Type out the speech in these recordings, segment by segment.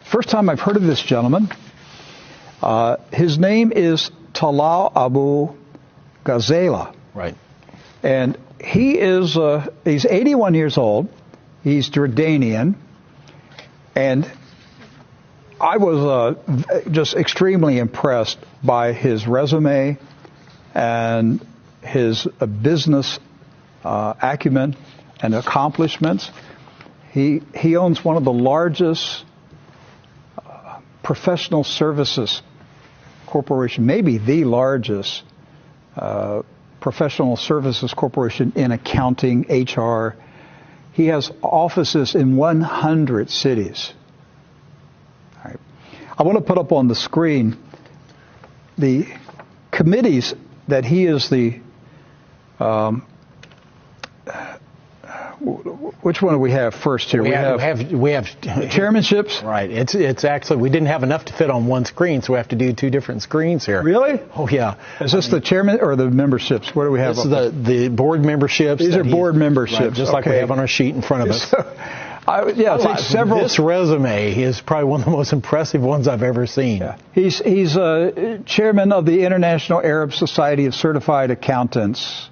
First time I've heard of this gentleman. His name is Talal Abu Ghazala. Right. And he's 81 years old. He's Jordanian. And I was just extremely impressed by his resume and his business acumen and accomplishments. He owns one of the largest professional services corporation, maybe the largest professional services corporation in accounting, HR. He has offices in 100 cities. All right. I want to put up on the screen the committees that he is the which one do we have first here? We have chairmanships. Right. It's actually, we didn't have enough to fit on one screen, so we have to do two different screens here. Really? Oh yeah. Is this the chairman or the memberships? What do we have? This is the board memberships. These are board memberships, right, just like we have on our sheet in front of us. Several. This resume is probably one of the most impressive ones I've ever seen. Yeah. He's chairman of the International Arab Society of Certified Accountants.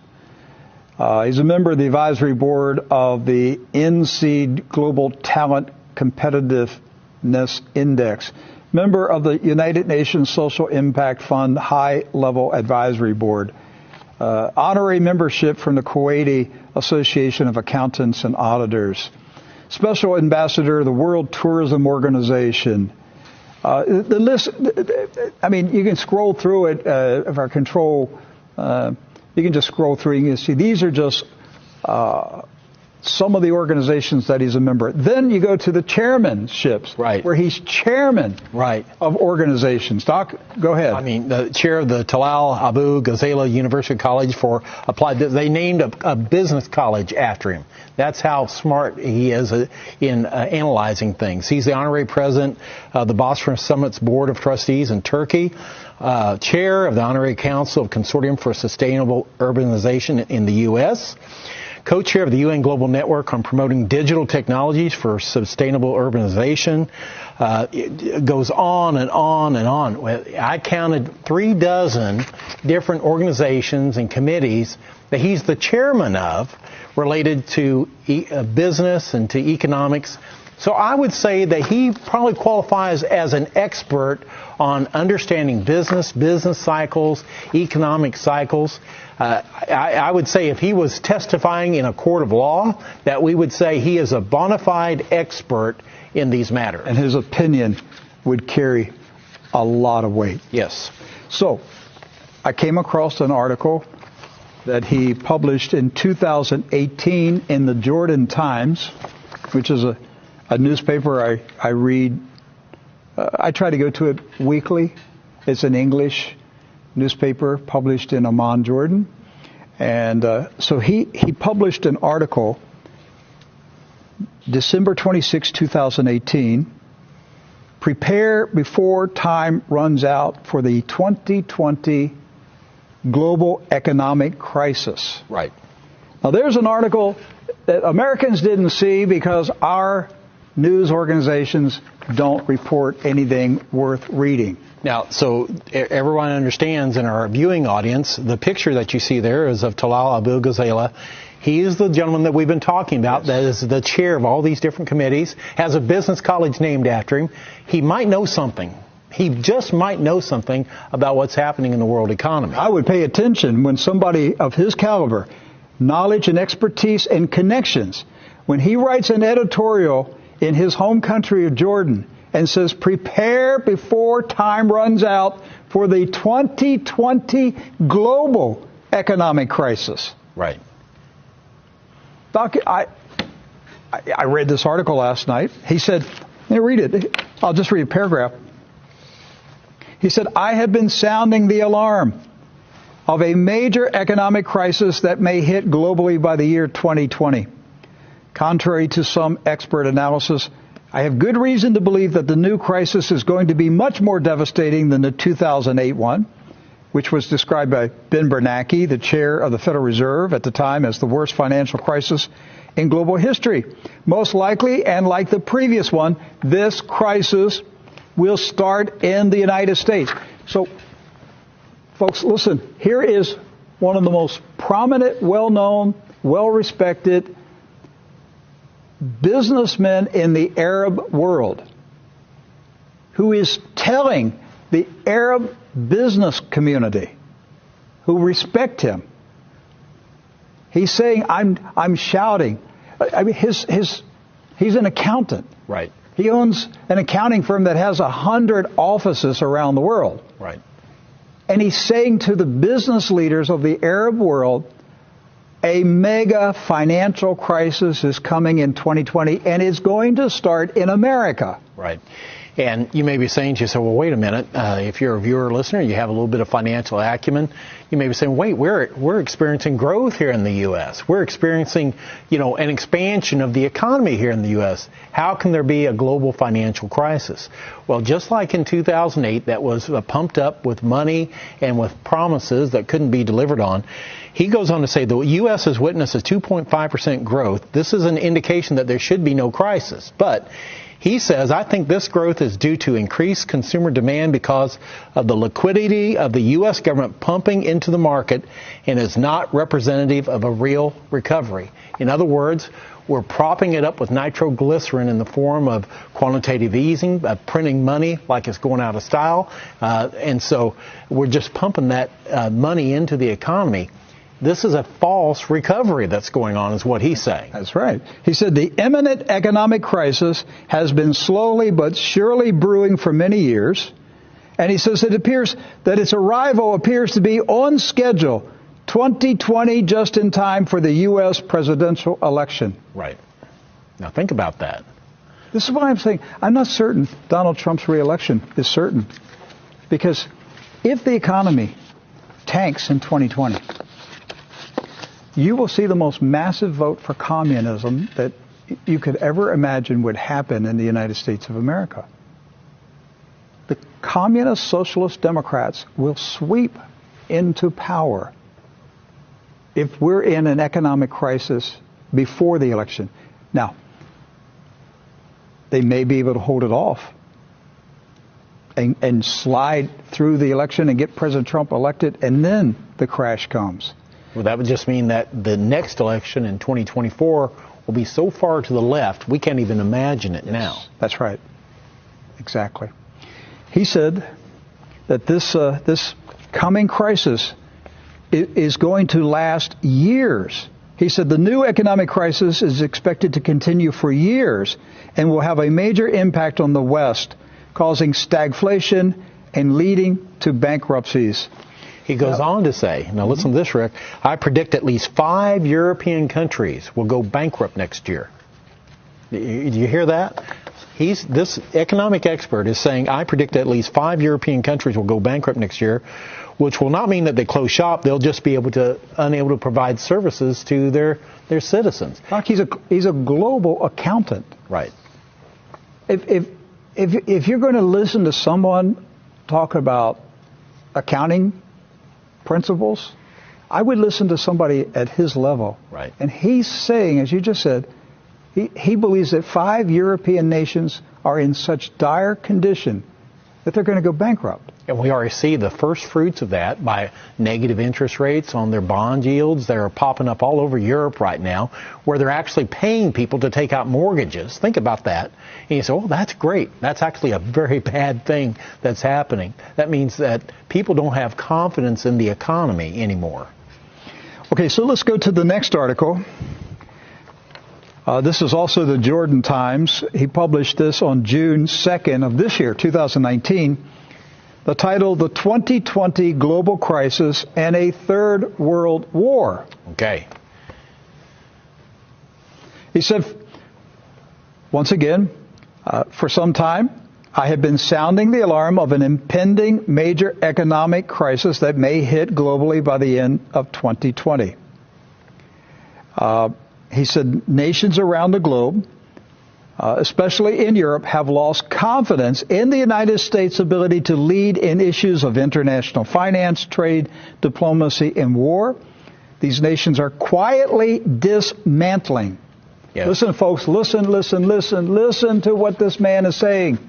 He's a member of the advisory board of the NC Global Talent Competitiveness Index, member of the United Nations Social Impact Fund High Level Advisory Board, honorary membership from the Kuwaiti Association of Accountants and Auditors, special ambassador of the World Tourism Organization. The list, I mean, you can scroll through it if our control. You can just scroll through. You can see these are just some of the organizations that he's a member. Then you go to the chairmanships, right, where he's chairman, right, of organizations. Doc, go ahead. I mean, the chair of the Talal Abu Ghazala University College for Applied. They named a business college after him. That's how smart he is in analyzing things. He's the honorary president of the Bosphorus Summit's Board of Trustees in Turkey. Chair of the Honorary Council of Consortium for Sustainable Urbanization in the U.S., co-chair of the UN Global Network on Promoting Digital Technologies for Sustainable Urbanization. It goes on and on and on. I counted 36 different organizations and committees that he's the chairman of related to business and to economics. So I would say that he probably qualifies as an expert on understanding business cycles, economic cycles. I would say if he was testifying in a court of law, that we would say he is a bona fide expert in these matters. And his opinion would carry a lot of weight. Yes. So I came across an article that he published in 2018 in the Jordan Times, which is a newspaper I read. I try to go to it weekly. It's an English newspaper published in Amman, Jordan. And so he published an article December 26, 2018, prepare before time runs out for the 2020 global economic crisis. Right. Now there's an article that Americans didn't see because our news organizations don't report anything worth reading. Now, so everyone understands in our viewing audience, the picture that you see there is of Talal Abu Ghazala. He is the gentleman that we've been talking about, yes, that is the chair of all these different committees, has a business college named after him. He might know something. He just might know something about what's happening in the world economy. I would pay attention when somebody of his caliber, knowledge and expertise and connections, when he writes an editorial in his home country of Jordan and says, prepare before time runs out for the 2020 global economic crisis. Right. Doc, I read this article last night. He said, read it. I'll just read a paragraph. He said, I have been sounding the alarm of a major economic crisis that may hit globally by the year 2020. Contrary to some expert analysis, I have good reason to believe that the new crisis is going to be much more devastating than the 2008 one, which was described by Ben Bernanke, the chair of the Federal Reserve at the time, as the worst financial crisis in global history. Most likely, and like the previous one, this crisis will start in the United States. So, folks, listen, here is one of the most prominent, well-known, well-respected businessmen in the Arab world who is telling the Arab business community who respect him. He's saying, I'm shouting. I mean, he's an accountant. Right. He owns an accounting firm that has 100 offices around the world. Right. And he's saying to the business leaders of the Arab world, a mega financial crisis is coming in 2020, and it's going to start in America. Right. And you may be saying to yourself, well, wait a minute. If you're a viewer or listener, you have a little bit of financial acumen. You may be saying, wait, we're experiencing growth here in the U.S. We're experiencing, an expansion of the economy here in the U.S. How can there be a global financial crisis? Well, just like in 2008, that was pumped up with money and with promises that couldn't be delivered on. He goes on to say the U.S. has witnessed a 2.5% growth. This is an indication that there should be no crisis. But he says, I think this growth is due to increased consumer demand because of the liquidity of the U.S. government pumping into the market and is not representative of a real recovery. In other words, we're propping it up with nitroglycerin in the form of quantitative easing, printing money like it's going out of style. And so we're just pumping that money into the economy. This is a false recovery that's going on, is what he's saying. That's right. He said the imminent economic crisis has been slowly but surely brewing for many years. And he says it appears that its arrival appears to be on schedule, 2020, just in time for the U.S. presidential election. Right. Now think about that. This is what I'm saying. I'm not certain Donald Trump's reelection is certain. Because if the economy tanks in 2020, you will see the most massive vote for communism that you could ever imagine would happen in the United States of America. The communist, socialist Democrats will sweep into power if we're in an economic crisis before the election. Now, they may be able to hold it off and slide through the election and get President Trump elected, and then the crash comes. Well, that would just mean that the next election in 2024 will be so far to the left, we can't even imagine it now. That's right. Exactly. He said that this coming crisis is going to last years. He said the new economic crisis is expected to continue for years and will have a major impact on the West, causing stagflation and leading to bankruptcies. He goes on to say, now listen to this, Rick, I predict at least 5 European countries will go bankrupt next year. Do you hear that? This economic expert is saying, I predict at least 5 European countries will go bankrupt next year, which will not mean that they close shop. They'll just be unable to provide services to their citizens. Doc, he's a global accountant. Right. If you're going to listen to someone talk about accounting principles, I would listen to somebody at his level. Right. And he's saying, as you just said, he believes that 5 European nations are in such dire condition that they're going to go bankrupt. And we already see the first fruits of that by negative interest rates on their bond yields. They're popping up all over Europe right now, where they're actually paying people to take out mortgages. Think about that. And you say, oh, that's great. That's actually a very bad thing that's happening. That means that people don't have confidence in the economy anymore. Okay, so let's go to the next article. This is also the Jordan Times. He published this on June 2nd of this year, 2019. The title, The 2020 Global Crisis and a Third World War. Okay. He said, once again, for some time, I have been sounding the alarm of an impending major economic crisis that may hit globally by the end of 2020. He said nations around the globe, especially in Europe, have lost confidence in the United States' ability to lead in issues of international finance, trade, diplomacy, and war. These nations are quietly dismantling Yes. Listen, folks, listen to what this man is saying.